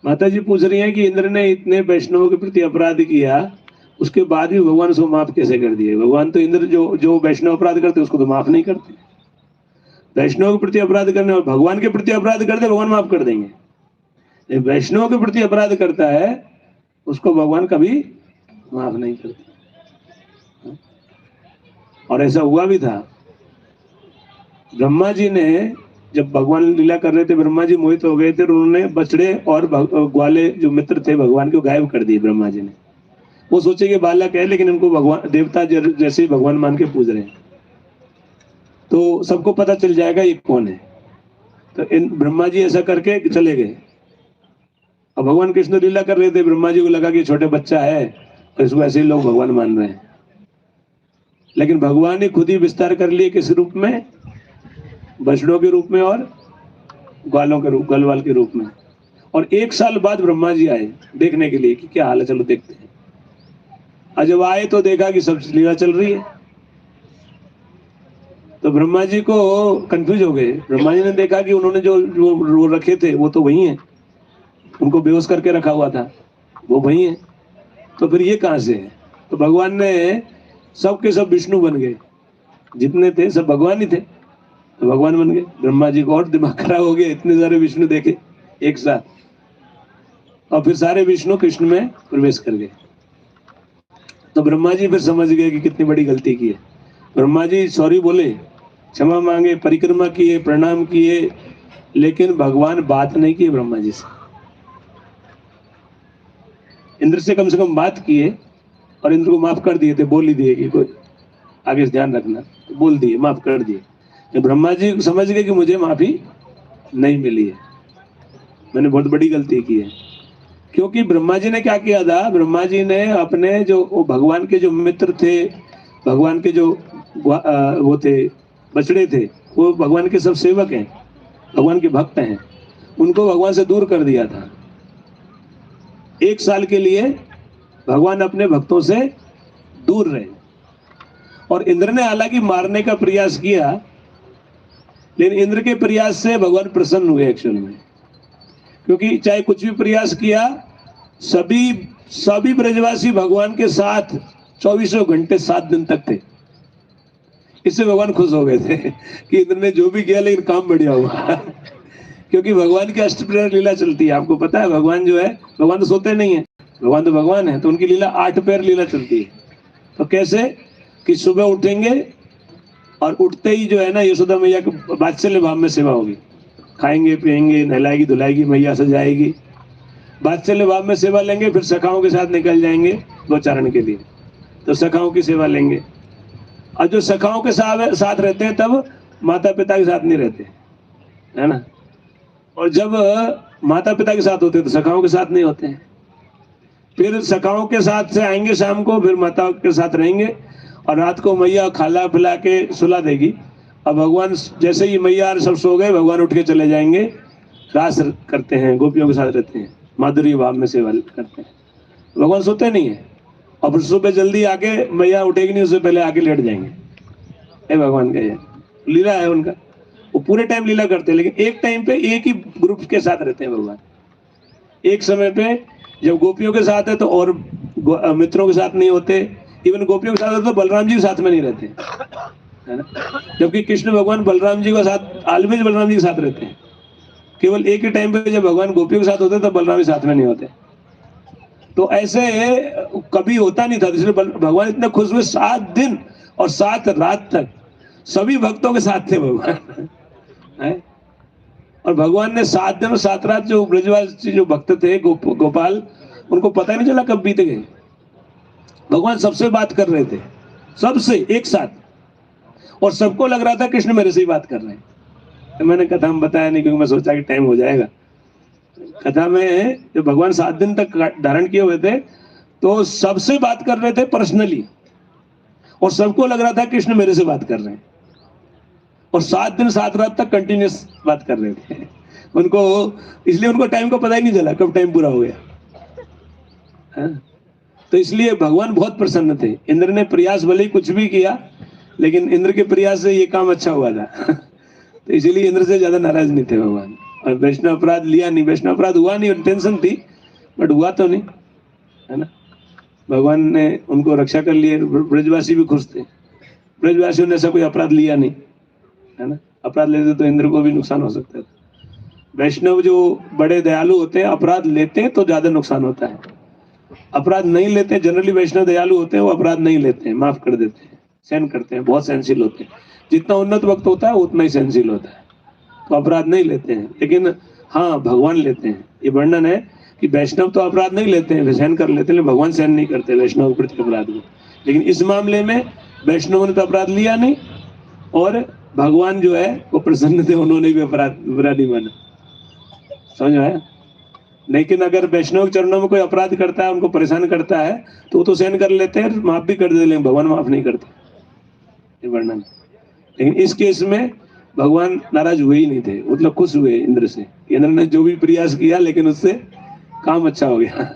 माता जी पूछ रही हैं कि इंद्र ने इतने वैष्णवों के प्रति अपराध किया, उसके बाद भी भगवान उसको माफ कैसे कर दिए? भगवान तो इंद्र जो जो वैष्णव अपराध करते उसको तो माफ नहीं करते। वैष्णव के प्रति अपराध करने और भगवान के प्रति अपराध करते भगवान माफ कर देंगे। वैष्णव के प्रति अपराध करता है उसको भगवान कभी माफ नहीं करते। और ऐसा हुआ भी था। ब्रह्मा जी ने जब भगवान लीला कर रहे थे, ब्रह्मा जी मोहित हो गए थे, उन्होंने बछड़े और ग्वाले जो मित्र थे भगवान को गायब कर दिए ब्रह्मा जी ने। वो सोचे कि बालक है, लेकिन इनको भगवान देवता जैसे ही भगवान मान के पूज रहे हैं, तो सबको पता चल जाएगा ये कौन है। तो इन ब्रह्मा जी ऐसा करके चले गए। अब भगवान कृष्ण लीला कर रहे थे, ब्रह्मा जी को लगा कि छोटे बच्चा है तो इसको ऐसे ही लोग भगवान मान रहे हैं, लेकिन भगवान ने खुद ही विस्तार कर लिए। किस रूप में? बछड़ों के रूप में और ग्वालों के रूप, गलवाल के रूप में। और 1 साल बाद ब्रह्मा जी आए देखने के लिए कि क्या हाल है, चलो देखते हैं। और जब आए तो देखा कि सब लीला चल रही है। तो ब्रह्मा जी को कंफ्यूज हो गए। ब्रह्मा जी ने देखा कि उन्होंने जो रखे थे वो तो वही है, उनको बेहोश करके रखा हुआ था वो वही है, तो फिर ये कहां से है? तो भगवान ने सब के सब विष्णु बन गए, जितने थे सब भगवान ही थे, तो भगवान बन गए। ब्रह्मा जी को और दिमाग खराब हो गया, इतने सारे विष्णु देखे एक साथ, और फिर सारे विष्णु कृष्ण में प्रवेश कर गए। तो ब्रह्मा जी फिर समझ गए कि कितनी बड़ी गलती की है। ब्रह्मा जी सॉरी बोले, क्षमा मांगे, परिक्रमा किए, प्रणाम किए, लेकिन भगवान बात नहीं किए ब्रह्मा जी से। इंद्र से कम बात किए और इंद्र को माफ कर दिए थे, बोल ही दिए कि कोई आगे से ध्यान रखना, तो बोल दिए, माफ कर दिए। तो ब्रह्मा जी समझ गए कि मुझे माफी नहीं मिली है, मैंने बहुत बड़ी गलती की है। क्योंकि ब्रह्मा जी ने क्या किया था? ब्रह्मा जी ने अपने जो भगवान के जो मित्र थे, भगवान के जो वो थे बछड़े थे, वो भगवान के सब सेवक हैं, भगवान के भक्त हैं, उनको भगवान से दूर कर दिया था। 1 साल के लिए भगवान अपने भक्तों से दूर रहे। और इंद्र ने हालांकि मारने का प्रयास किया, लेकिन इंद्र के प्रयास से भगवान प्रसन्न हुए एक्चुअल में, क्योंकि चाहे कुछ भी प्रयास किया, सभी ब्रजवासी भगवान के साथ 24 घंटे 7 दिन तक थे। इससे भगवान खुश हो गए थे कि इंद्र ने जो भी किया लेकिन काम बढ़िया हुआ क्योंकि भगवान की अष्टप्रहर लीला चलती है, आपको पता है। भगवान जो है, भगवान तो सोते नहीं है, भगवान तो भगवान है, तो उनकी लीला 8 पहर लीला चलती है। तो कैसे कि सुबह उठेंगे और उठते ही जो है ना, यशोदा मैया के वात्सल्य भाव में सेवा होगी, खाएंगे पिएंगे, नहलाएगी धुलाएगी मैया, सजाएगी, वात्सल्य भाव में सेवा लेंगे। फिर सखाओं के साथ निकल जाएंगे गोचारण के लिए, तो सखाओं की सेवा लेंगे। और जो सखाओं के साथ रहते हैं तब माता पिता के साथ नहीं रहते, है ना। और जब माता पिता के साथ होते हैं तो सखाओं के साथ नहीं होते हैं। फिर सखाओं के साथ से आएंगे शाम को, फिर माता के साथ रहेंगे, और रात को मैया खाला पिला के सुला देगी। अब भगवान जैसे ही मैया सब सो गए, भगवान उठ के चले जाएंगे, रास करते हैं, गोपियों के साथ रहते हैं, माधुरी भाव में सेवा करते हैं। भगवान सोते नहीं है, और फिर सुबह जल्दी आके मैया उठेगी नहीं, उससे पहले आके लेट जाएंगे। ये भगवान का ये लीला है उनका। वो पूरे टाइम लीला करते हैं, लेकिन एक टाइम पे एक ही ग्रुप के साथ रहते हैं भगवान। एक समय पे जब गोपियों के साथ है तो और मित्रों के साथ नहीं होते, इवन गोपियों के साथ होते तो बलराम जी के साथ में नहीं रहते, है ना। जबकि कृष्ण भगवान बलराम जी के साथ, ऑलवेज बलराम जी के साथ रहते हैं। केवल एक ही टाइम पे जब भगवान गोपियों के साथ होते तो बलराम जी साथ में नहीं होते। तो ऐसे कभी होता नहीं था, इसलिए भगवान इतने खुश हुए। 7 दिन और 7 रात तक सभी भक्तों के साथ थे भगवान है? और भगवान ने 7 दिन और 7 रात जो ब्रजवासी जो भक्त थे गोपाल, उनको पता ही नहीं चला कब बीत गए। भगवान सबसे बात कर रहे थे, सबसे एक साथ, और सबको लग रहा था कृष्ण मेरे से ही बात कर रहे हैं। तो मैंने कथा में बताया नहीं, क्योंकि मैं सोचा कि टाइम हो जाएगा। कथा में जब भगवान 7 दिन तक धारण किए हुए थे तो सबसे बात कर रहे थे पर्सनली, और सबको लग रहा था कृष्ण मेरे से बात कर रहे हैं, और 7 दिन 7 रात तक कंटिन्यूस बात कर रहे थे उनको, इसलिए उनको टाइम का पता ही नहीं चला कब टाइम पूरा हो गया, है? तो इसलिए भगवान बहुत प्रसन्न थे। इंद्र ने प्रयास भले ही कुछ भी किया, लेकिन इंद्र के प्रयास से ये काम अच्छा हुआ था तो इसीलिए इंद्र से ज्यादा नाराज नहीं थे भगवान। और वैष्णव अपराध लिया नहीं, वैष्णव अपराध हुआ नहीं, टेंशन थी बट हुआ तो नहीं, है ना। भगवान ने उनको रक्षा कर लिए, ब्रजवासी भी खुश थे, ब्रजवासियों ने ऐसा कोई अपराध लिया नहीं, है ना। अपराध लेते तो इंद्र को भी नुकसान हो सकता था। वैष्णव जो बड़े दयालु होते हैं, अपराध लेते हैं तो ज्यादा नुकसान होता है। अपराध नहीं लेते, जनरली वैष्णव दयालु होते हैं, वो अपराध नहीं लेते हैं, माफ कर देते हैं, सहन करते हैं, बहुत सहनशील होते हैं। जितना उन्नत वक्त होता है उतना ही सहनशील होता है, तो अपराध नहीं लेते हैं। लेकिन हाँ, भगवान लेते हैं। ये वर्णन है कि वैष्णव तो अपराध नहीं लेते हैं, वे सहन कर लेते हैं, भगवान सहन नहीं करते वैष्णव के प्रति अपराध को। लेकिन इस मामले में वैष्णव ने तो अपराध लिया नहीं, और भगवान जो है वो प्रसन्न थे, उन्होंने भी अपराध बुरा नहीं माना। समझ में आया। लेकिन अगर वैष्णव के चरणों में कोई अपराध करता है, उनको परेशान करता है, तो वो तो सहन कर लेते हैं, माफ भी कर देते, लेकिन भगवान माफ नहीं करते, ये वर्णन। लेकिन इस केस में भगवान नाराज हुए ही नहीं थे, मतलब खुश हुए इंद्र से। इंद्र ने जो भी प्रयास किया लेकिन उससे काम अच्छा हो गया।